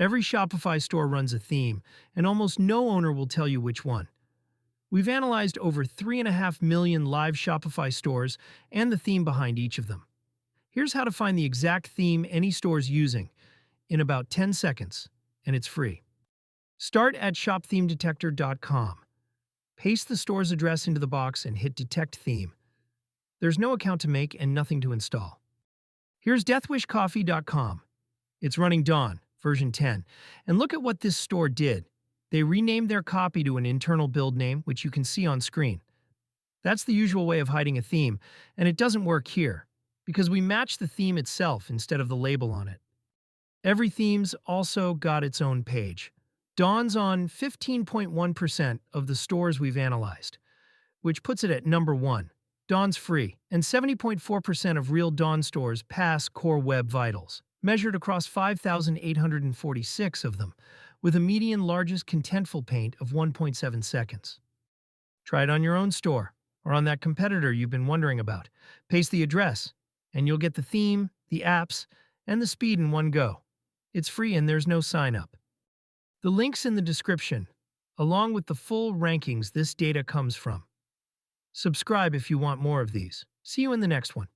Every Shopify store runs a theme, and almost no owner will tell you which one. We've analyzed over 3.5 million live Shopify stores and the theme behind each of them. Here's how to find the exact theme any store is using in about 10 seconds, and it's free. Start at shopthemedetector.com. Paste the store's address into the box and hit Detect Theme. There's no account to make and nothing to install. Here's deathwishcoffee.com. It's running Dawn, version 10. And look at what this store did. They renamed their copy to an internal build name, which you can see on screen. That's the usual way of hiding a theme, and it doesn't work here, because we match the theme itself instead of the label on it. Every theme's also got its own page. Dawn's on 15.1% of the stores we've analyzed, which puts it at number 1. Dawn's free, and 70.4% of real Dawn stores pass Core Web Vitals, measured across 5,846 of them, with a median largest contentful paint of 1.7 seconds. Try it on your own store, or on that competitor you've been wondering about. Paste the address, and you'll get the theme, the apps, and the speed in one go. It's free and there's no sign-up. The link's in the description, along with the full rankings this data comes from. Subscribe if you want more of these. See you in the next one.